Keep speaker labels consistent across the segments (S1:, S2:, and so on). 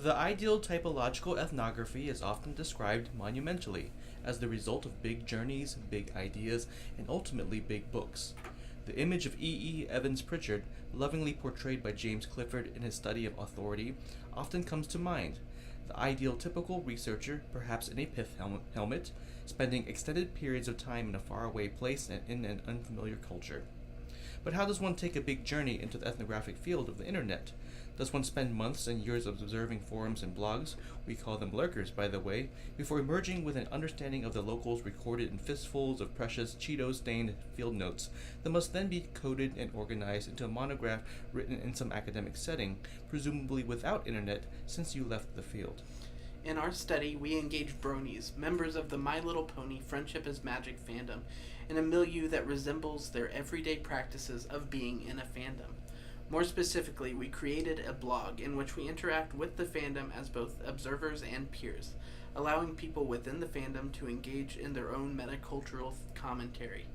S1: The ideal typological ethnography is often described monumentally as the result of big journeys, big ideas, and ultimately big books. The image of E. Evans Pritchard, lovingly portrayed by James Clifford in his study of authority, often comes to mind. The ideal typical researcher, perhaps in a pith helmet, spending extended periods of time in a faraway place and in an unfamiliar culture. But how does one take a big journey into the ethnographic field of the internet? Does one spend months and years observing forums and blogs, we call them lurkers by the way, before emerging with an understanding of the locals recorded in fistfuls of precious Cheeto-stained field notes that must then be coded and organized into a monograph written in some academic setting, presumably without internet since you left the field?
S2: In our study, we engaged bronies, members of the My Little Pony Friendship is Magic fandom, in a milieu that resembles their everyday practices of being in a fandom. More specifically, we created a blog in which we interact with the fandom as both observers and peers, allowing people within the fandom to engage in their own metacultural commentary.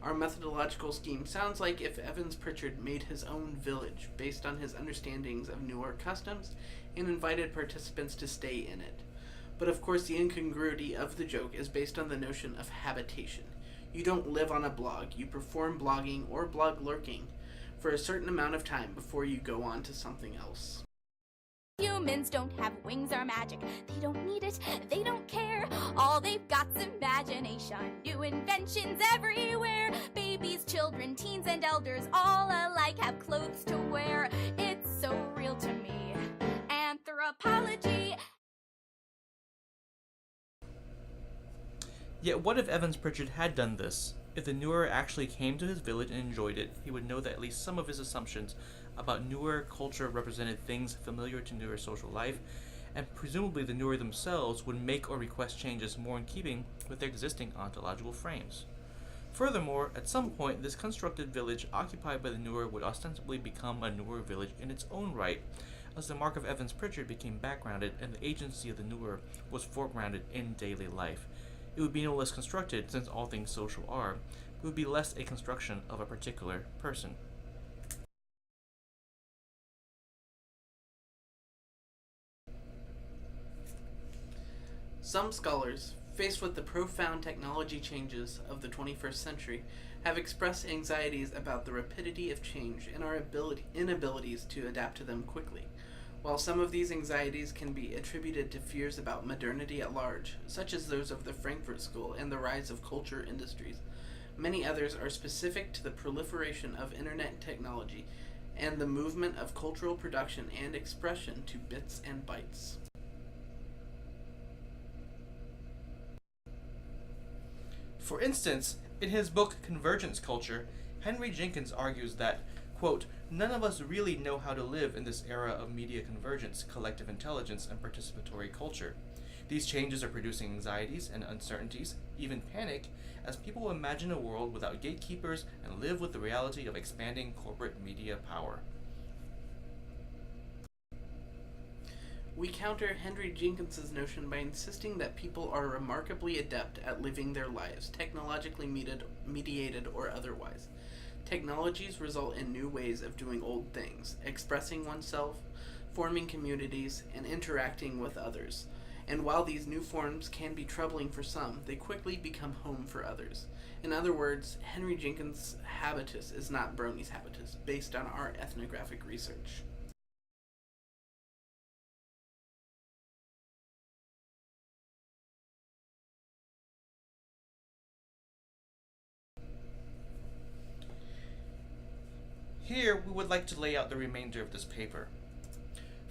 S2: Our methodological scheme sounds like if Evans Pritchard made his own village based on his understandings of Newark customs and invited participants to stay in it. But of course the incongruity of the joke is based on the notion of habitation. You don't live on a blog, you perform blogging or blog lurking for a certain amount of time before you go on to something else.
S3: Humans don't have wings or magic. They don't need it, they don't care. All they've got's imagination. New inventions everywhere. Babies, children, teens, and elders all alike have clothes to wear. It's so real to me. Anthropology.
S1: Yet what if Evans Pritchard had done this? If the Newer actually came to his village and enjoyed it, he would know that at least some of his assumptions about Newer culture represented things familiar to Newer social life, and presumably the Newer themselves would make or request changes more in keeping with their existing ontological frames. Furthermore, at some point, this constructed village occupied by the Newer would ostensibly become a Newer village in its own right, as the mark of Evans Pritchard became backgrounded and the agency of the Newer was foregrounded in daily life. It would be no less constructed, since all things social are. It would be less a construction of a particular person.
S2: Some scholars, faced with the profound technology changes of the 21st century, have expressed anxieties about the rapidity of change and our inabilities to adapt to them quickly. While some of these anxieties can be attributed to fears about modernity at large, such as those of the Frankfurt School and the rise of culture industries, many others are specific to the proliferation of internet technology and the movement of cultural production and expression to bits and bytes.
S1: For instance, in his book Convergence Culture, Henry Jenkins argues that, quote, none of us really know how to live in this era of media convergence, collective intelligence, and participatory culture. These changes are producing anxieties and uncertainties, even panic, as people imagine a world without gatekeepers and live with the reality of expanding corporate media power.
S2: We counter Henry Jenkins's notion by insisting that people are remarkably adept at living their lives, technologically mediated or otherwise. Technologies result in new ways of doing old things, expressing oneself, forming communities, and interacting with others. And while these new forms can be troubling for some, they quickly become home for others. In other words, Henry Jenkins' habitus is not Browne's habitus, based on our ethnographic research.
S1: Here, we would like to lay out the remainder of this paper.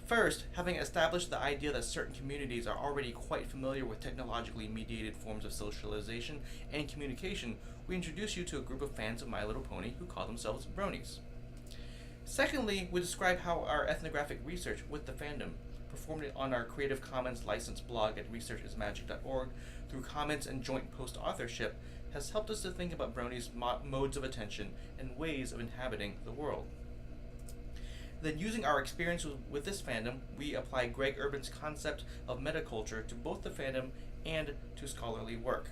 S1: First, having established the idea that certain communities are already quite familiar with technologically mediated forms of socialization and communication, we introduce you to a group of fans of My Little Pony who call themselves bronies. Secondly, we describe how our ethnographic research with the fandom, performed on our Creative Commons licensed blog at researchismagic.org through comments and joint post-authorship, has helped us to think about bronies' modes of attention and ways of inhabiting the world. Then, using our experience with this fandom, we apply Greg Urban's concept of metaculture to both the fandom and to scholarly work.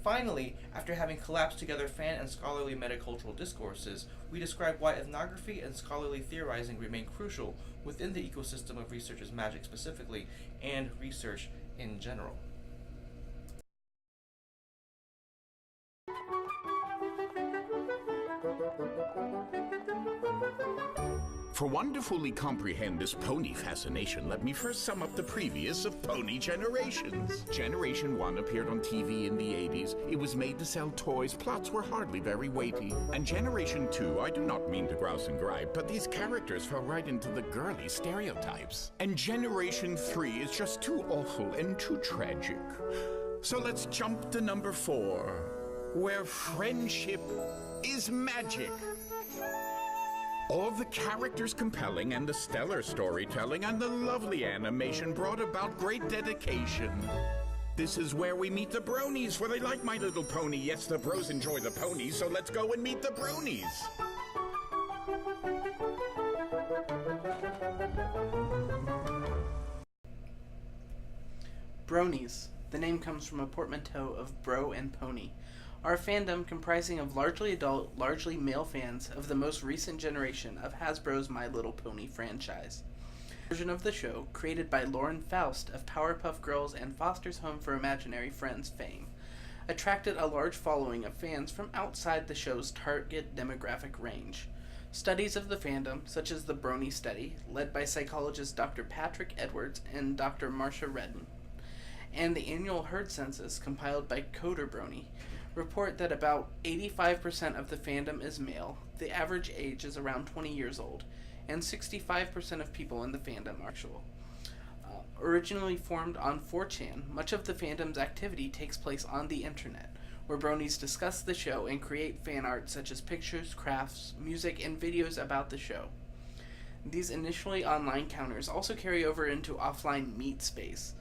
S1: Finally, after having collapsed together fan and scholarly metacultural discourses, we describe why ethnography and scholarly theorizing remain crucial within the ecosystem of researchers' magic specifically, and research in general.
S4: For one to fully comprehend this pony fascination, let me first sum up the previous of pony generations. Generation 1 appeared on TV in the 80s. It was made to sell toys, plots were hardly very weighty. And Generation 2, I do not mean to grouse and gripe, but these characters fell right into the girly stereotypes. And Generation 3 is just too awful and too tragic. So let's jump to number 4, where friendship is magic. All the characters compelling, and the stellar storytelling, and the lovely animation brought about great dedication. This is where we meet the bronies, for they like My Little Pony. Yes, the bros enjoy the ponies, so let's go and meet the bronies.
S2: Bronies. The name comes from a portmanteau of bro and pony. Our fandom, comprising of largely adult, largely male fans of the most recent generation of Hasbro's My Little Pony franchise. Version of the show, created by Lauren Faust of Powerpuff Girls and Foster's Home for Imaginary Friends fame, attracted a large following of fans from outside the show's target demographic range. Studies of the fandom, such as the Brony Study, led by psychologists Dr. Patrick Edwards and Dr. Marcia Redden, and the annual herd census compiled by Coder Brony, report that about 85% of the fandom is male, the average age is around 20 years old, and 65% of people in the fandom are actual. Originally formed on 4chan, much of the fandom's activity takes place on the internet, where bronies discuss the show and create fan art such as pictures, crafts, music, and videos about the show. These initially online counters also carry over into offline meet space,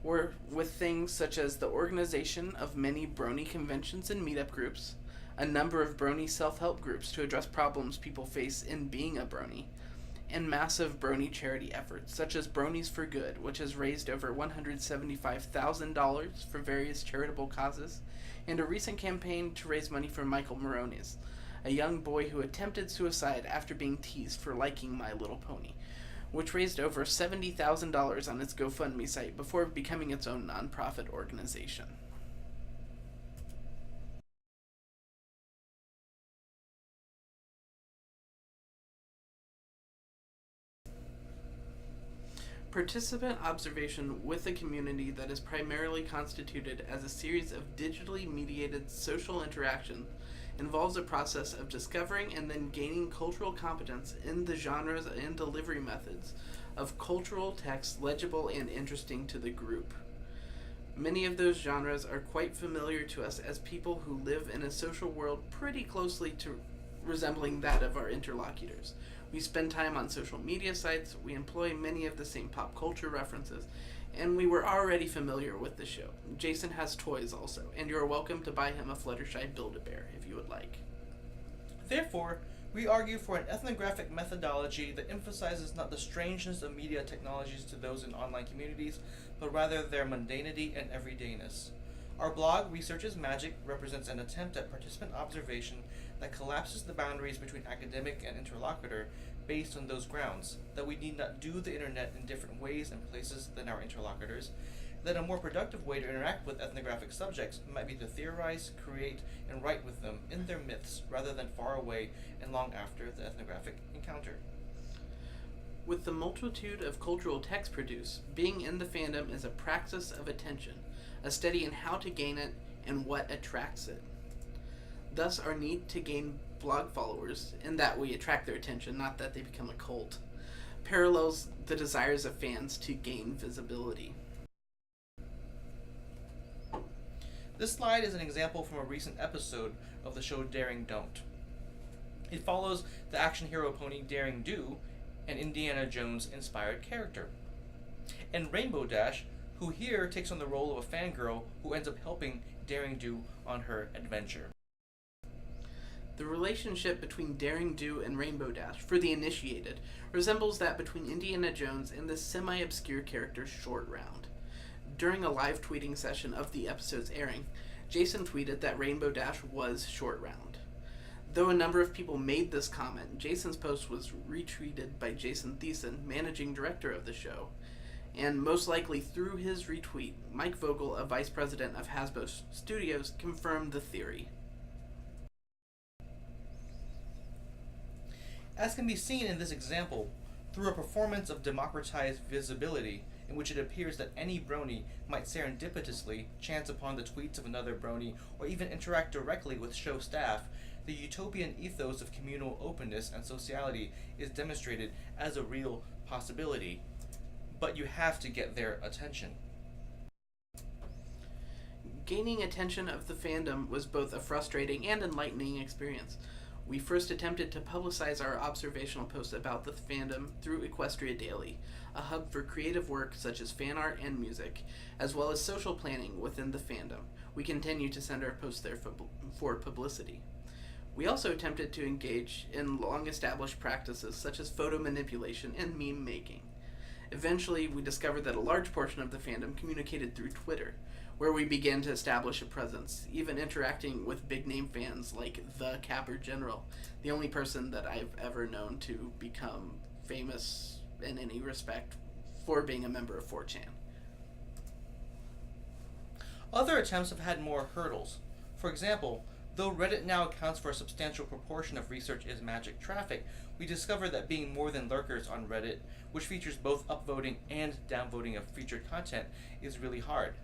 S2: or with things such as the organization of many brony conventions and meetup groups, a number of brony self-help groups to address problems people face in being a brony, and massive brony charity efforts such as Bronies for Good, which has raised over $175,000 for various charitable causes, and a recent campaign to raise money for Michael Morones, a young boy who attempted suicide after being teased for liking My Little Pony, which raised over $70,000 on its GoFundMe site before becoming its own nonprofit organization. Participant observation with a community that is primarily constituted as a series of digitally mediated social interactions involves a process of discovering and then gaining cultural competence in the genres and delivery methods of cultural text legible and interesting to the group. Many of those genres are quite familiar to us as people who live in a social world pretty closely to resembling that of our interlocutors. We spend time on social media sites, we employ many of the same pop culture references, and we were already familiar with the show. Jason has toys also, and you are welcome to buy him a Fluttershy Build-A-Bear if you would like.
S1: Therefore, we argue for an ethnographic methodology that emphasizes not the strangeness of media technologies to those in online communities, but rather their mundanity and everydayness. Our blog, Research is Magic, represents an attempt at participant observation that collapses the boundaries between academic and interlocutor based on those grounds, that we need not do the internet in different ways and places than our interlocutors, that a more productive way to interact with ethnographic subjects might be to theorize, create, and write with them in their myths rather than far away and long after the ethnographic encounter.
S2: With the multitude of cultural texts produced, being in the fandom is a praxis of attention, a study in how to gain it and what attracts it. Thus, our need to gain blog followers, in that we attract their attention, not that they become a cult, parallels the desires of fans to gain visibility.
S1: This slide is an example from a recent episode of the show Daring Don't. It follows the action hero pony Daring Do, an Indiana Jones-inspired character, and Rainbow Dash, who here takes on the role of a fangirl who ends up helping Daring Do on her adventure.
S2: The relationship between Daring Do and Rainbow Dash, for the initiated, resembles that between Indiana Jones and the semi-obscure character Short Round. During a live tweeting session of the episode's airing, Jason tweeted that Rainbow Dash was short round. Though a number of people made this comment, Jason's post was retweeted by Jason Thiessen, managing director of the show. And most likely through his retweet, Mike Vogel, a vice president of Hasbro Studios, confirmed the theory.
S1: As can be seen in this example, through a performance of democratized visibility, in which it appears that any brony might serendipitously chance upon the tweets of another brony or even interact directly with show staff, the utopian ethos of communal openness and sociality is demonstrated as a real possibility. But you have to get their attention.
S2: Gaining attention of the fandom was both a frustrating and enlightening experience. We first attempted to publicize our observational posts about the fandom through Equestria Daily, a hub for creative work such as fan art and music, as well as social planning within the fandom. We continue to send our posts there for publicity. We also attempted to engage in long-established practices such as photo manipulation and meme making. Eventually, we discovered that a large portion of the fandom communicated through Twitter, where we began to establish a presence, even interacting with big-name fans like the Capper General, the only person that I've ever known to become famous in any respect for being a member of 4chan.
S1: Other attempts have had more hurdles. For example, though Reddit now accounts for a substantial proportion of Research is Magic traffic, we discovered that being more than lurkers on Reddit, which features both upvoting and downvoting of featured content, is really hard.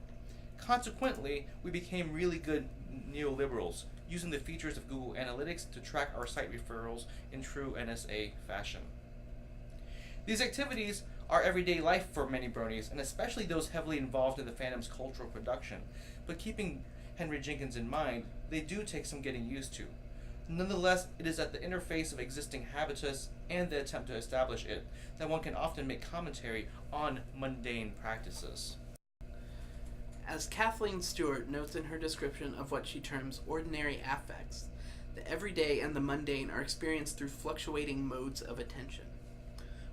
S1: Consequently, we became really good neoliberals, using the features of Google Analytics to track our site referrals in true NSA fashion. These activities are everyday life for many bronies, and especially those heavily involved in the fandom's cultural production, but keeping Henry Jenkins in mind, they do take some getting used to. Nonetheless, it is at the interface of existing habitus and the attempt to establish it that one can often make commentary on mundane practices.
S2: As Kathleen Stewart notes in her description of what she terms ordinary affects, the everyday and the mundane are experienced through fluctuating modes of attention.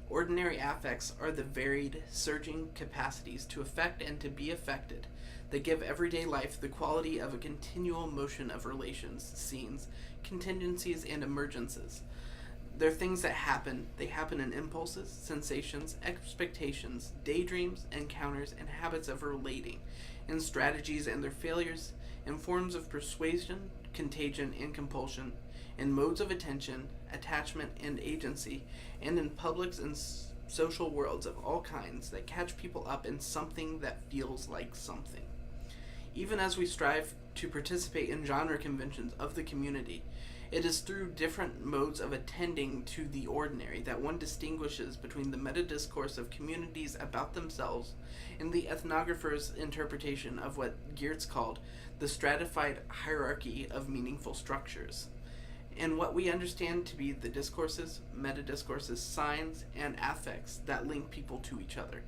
S2: Ordinary affects are the varied, surging capacities to affect and to be affected that give everyday life the quality of a continual motion of relations, scenes, contingencies, and emergences. They're things that happen. They happen in impulses, sensations, expectations, daydreams, encounters, and habits of relating, in strategies and their failures, in forms of persuasion, contagion, and compulsion, in modes of attention, attachment, and agency, and in publics and social worlds of all kinds that catch people up in something that feels like something. Even as we strive to participate in genre conventions of the community, it is through different modes of attending to the ordinary that one distinguishes between the meta-discourse of communities about themselves and the ethnographer's interpretation of what Geertz called the stratified hierarchy of meaningful structures, and what we understand to be the discourses, meta-discourses, signs, and affects that link people to each other.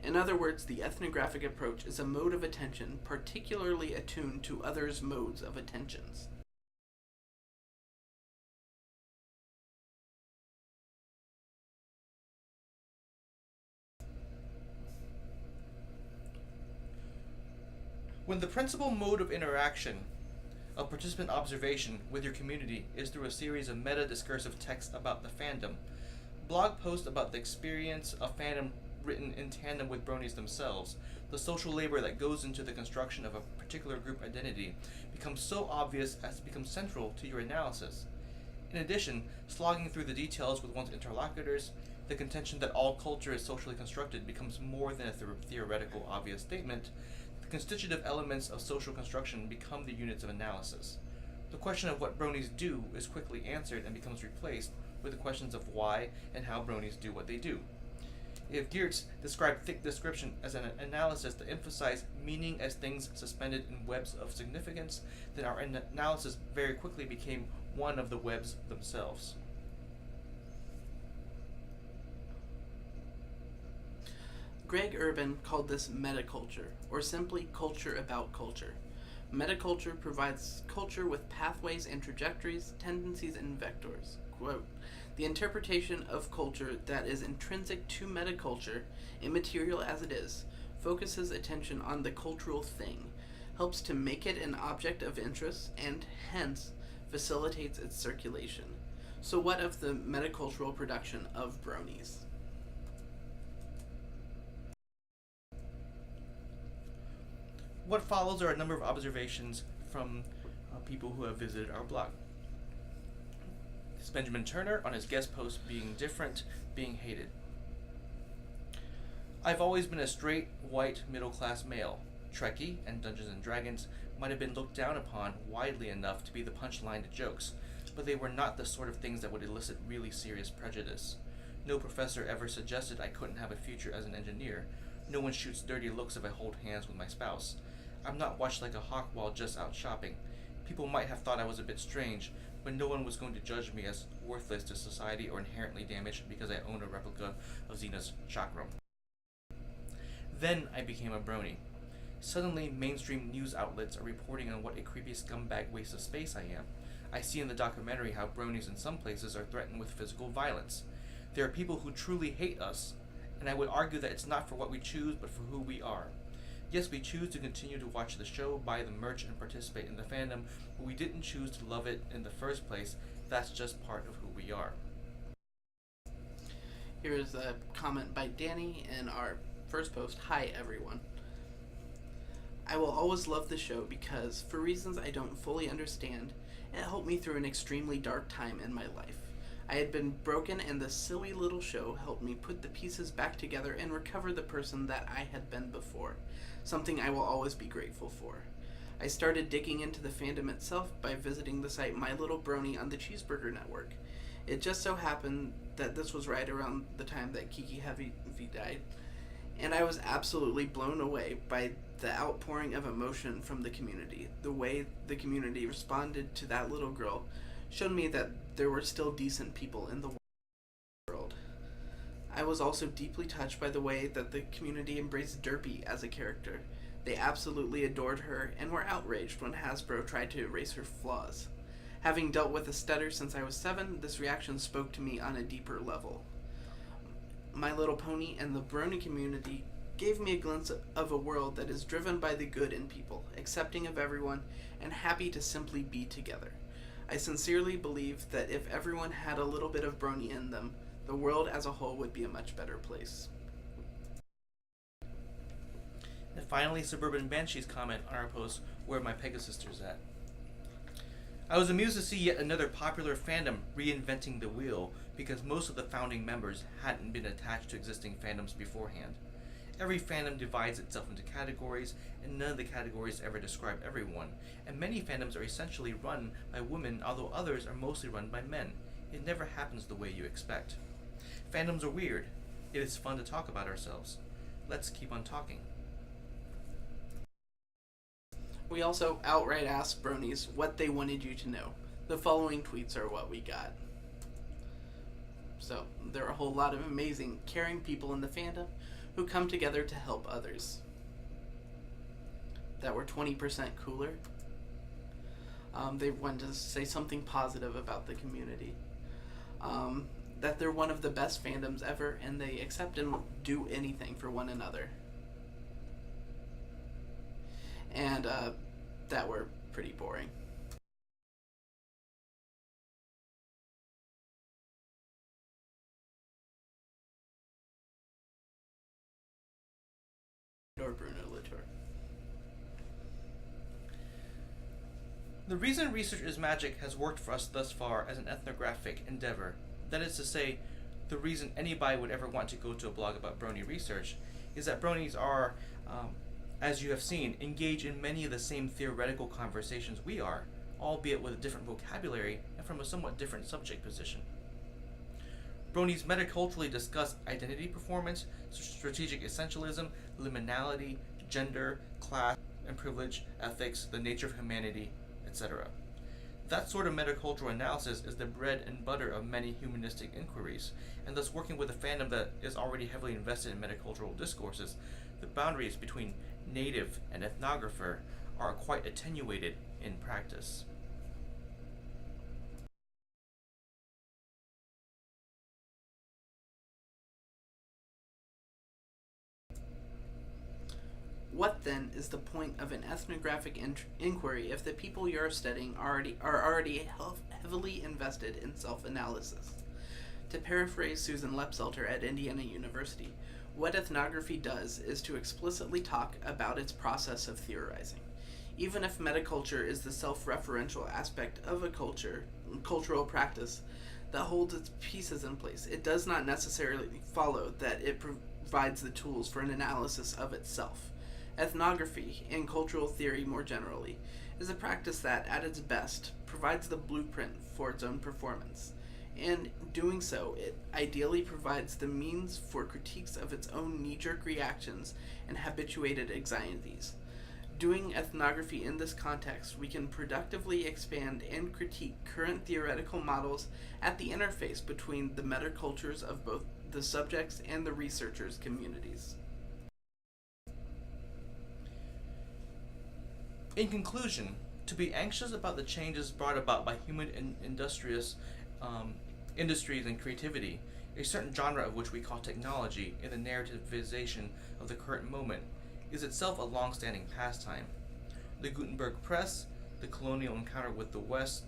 S2: In other words, the ethnographic approach is a mode of attention particularly attuned to others' modes of attentions.
S1: When the principal mode of interaction of participant observation with your community is through a series of meta-discursive texts about the fandom, blog posts about the experience of fandom written in tandem with bronies themselves, the social labor that goes into the construction of a particular group identity becomes so obvious as to become central to your analysis. In addition, slogging through the details with one's interlocutors, the contention that all culture is socially constructed becomes more than a theoretical obvious statement. The constitutive elements of social construction become the units of analysis. The question of what bronies do is quickly answered and becomes replaced with the questions of why and how bronies do what they do. If Geertz described thick description as an analysis to emphasize meaning as things suspended in webs of significance, then our analysis very quickly became one of the webs themselves.
S2: Greg Urban called this metaculture, or simply culture about culture. Metaculture provides culture with pathways and trajectories, tendencies, and vectors. Quote, the interpretation of culture that is intrinsic to metaculture, immaterial as it is, focuses attention on the cultural thing, helps to make it an object of interest and, hence, facilitates its circulation. So what of the metacultural production of bronies?
S1: What follows are a number of observations from people who have visited our blog. This Benjamin Turner on his guest post, Being Different, Being Hated. I've always been a straight, white, middle-class male. Trekkie and Dungeons & Dragons might have been looked down upon widely enough to be the punchline to jokes, but they were not the sort of things that would elicit really serious prejudice. No professor ever suggested I couldn't have a future as an engineer. No one shoots dirty looks if I hold hands with my spouse. I'm not watched like a hawk while just out shopping. People might have thought I was a bit strange, but no one was going to judge me as worthless to society or inherently damaged because I own a replica of Xena's chakram. Then I became a brony. Suddenly, mainstream news outlets are reporting on what a creepy scumbag waste of space I am. I see in the documentary how bronies in some places are threatened with physical violence. There are people who truly hate us, and I would argue that it's not for what we choose, but for who we are. Yes, we choose to continue to watch the show, buy the merch, and participate in the fandom, but we didn't choose to love it in the first place. That's just part of who we are.
S2: Here is a comment by Danny in our first post. Hi, everyone. I will always love the show because, for reasons I don't fully understand, it helped me through an extremely dark time in my life. I had been broken, and this silly little show helped me put the pieces back together and recover the person that I had been before, something I will always be grateful for. I started digging into the fandom itself by visiting the site My Little Brony on the Cheeseburger Network. It just so happened that this was right around the time that Kiki Heavy died, and I was absolutely blown away by the outpouring of emotion from the community. The way the community responded to that little girl showed me that there were still decent people in the world. I was also deeply touched by the way that the community embraced Derpy as a character. They absolutely adored her and were outraged when Hasbro tried to erase her flaws. Having dealt with a stutter since I was 7, this reaction spoke to me on a deeper level. My Little Pony and the brony community gave me a glimpse of a world that is driven by the good in people, accepting of everyone, and happy to simply be together. I sincerely believe that if everyone had a little bit of brony in them, the world as a whole would be a much better place.
S1: And finally, Suburban Banshee's comment on our post, Where Are My Pegasisters At? I was amused to see yet another popular fandom reinventing the wheel because most of the founding members hadn't been attached to existing fandoms beforehand. Every fandom divides itself into categories, and none of the categories ever describe everyone, and many fandoms are essentially run by women, although others are mostly run by men. It never happens the way you expect. Fandoms are weird. It is fun to talk about ourselves. Let's keep on talking.
S2: We also outright asked bronies what they wanted you to know. The following tweets are what we got. So, there are a whole lot of amazing, caring people in the fandom who come together to help others. That were 20% cooler. They wanted to say something positive about the community. That they're one of the best fandoms ever, and they accept and do anything for one another. And that were pretty boring. Or Bruno Latour.
S1: The reason research is magic has worked for us thus far as an ethnographic endeavor. That is to say, the reason anybody would ever want to go to a blog about brony research is that bronies are, as you have seen, engage in many of the same theoretical conversations we are, albeit with a different vocabulary and from a somewhat different subject position. Bronies metaculturally discuss identity performance, strategic essentialism, liminality, gender, class and privilege, ethics, the nature of humanity, etc. That sort of metacultural analysis is the bread and butter of many humanistic inquiries, and thus working with a fandom that is already heavily invested in metacultural discourses, the boundaries between native and ethnographer are quite attenuated in practice.
S2: What then is the point of an ethnographic inquiry if the people you are studying are already heavily invested in self-analysis? To paraphrase Susan Lepselter at Indiana University, what ethnography does is to explicitly talk about its process of theorizing. Even if metaculture is the self-referential aspect of a cultural practice that holds its pieces in place, it does not necessarily follow that it provides the tools for an analysis of itself. Ethnography, and cultural theory more generally, is a practice that, at its best, provides the blueprint for its own performance. And doing so, it ideally provides the means for critiques of its own knee-jerk reactions and habituated anxieties. Doing ethnography in this context, we can productively expand and critique current theoretical models at the interface between the metacultures of both the subjects and the researchers' communities.
S1: In conclusion, to be anxious about the changes brought about by human industries and creativity, a certain genre of which we call technology, in the narrativization of the current moment, is itself a long-standing pastime. The Gutenberg Press, the colonial encounter with the West,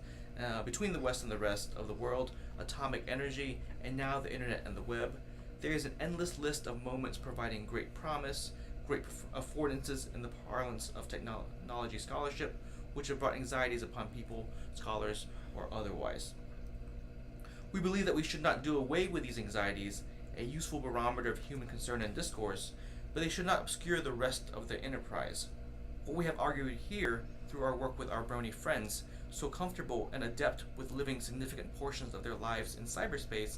S1: between the West and the rest of the world, atomic energy, and now the internet and the web, there is an endless list of moments providing great promise, great affordances in the parlance of technology scholarship, which have brought anxieties upon people, scholars, or otherwise. We believe that we should not do away with these anxieties, a useful barometer of human concern and discourse, but they should not obscure the rest of the enterprise. What we have argued here, through our work with our Browne friends, so comfortable and adept with living significant portions of their lives in cyberspace,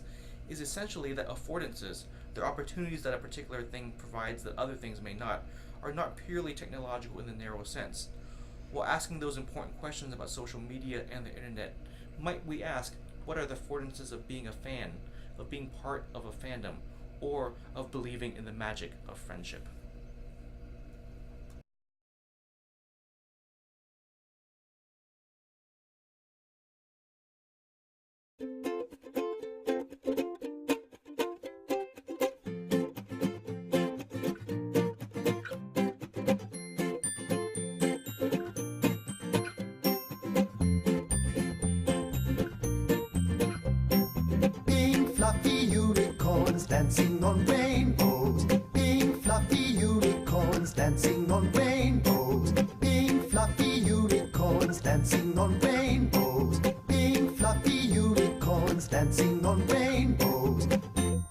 S1: is essentially that affordances, the opportunities that a particular thing provides that other things may not, are not purely technological in the narrow sense. While asking those important questions about social media and the internet, might we ask, what are the affordances of being a fan, of being part of a fandom, or of believing in the magic of friendship?
S5: Pink fluffy unicorns dancing on rainbows. Pink fluffy unicorns dancing on rainbows. Pink fluffy unicorns dancing on rainbows. Pink fluffy unicorns dancing on rainbows.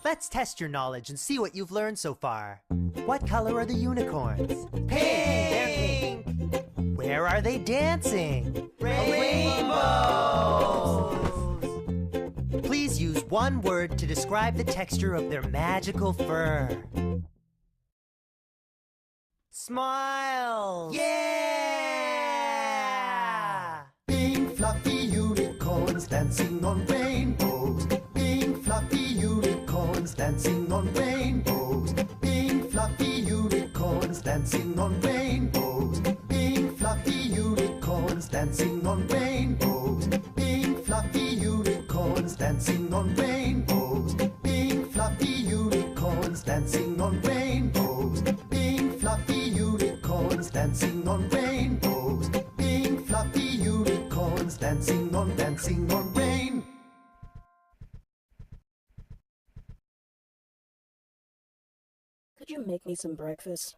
S6: Let's test your knowledge and see what you've learned so far. What color are the unicorns? Pink! They're pink. Where are they dancing? Rainbows! Please use one word to describe the texture of their magical fur. Smile! Yeah!
S5: Pink fluffy unicorns dancing on rainbows. Pink fluffy unicorns dancing on rainbows. Pink fluffy unicorns dancing on rainbows. Pink fluffy unicorns dancing on rainbows. Pink fluffy unicorns dancing on rainbows. Pink fluffy unicorns dancing on rainbows. Pink fluffy unicorns dancing on rainbows. Pink fluffy unicorns dancing on rain.
S7: Could you make me some breakfast?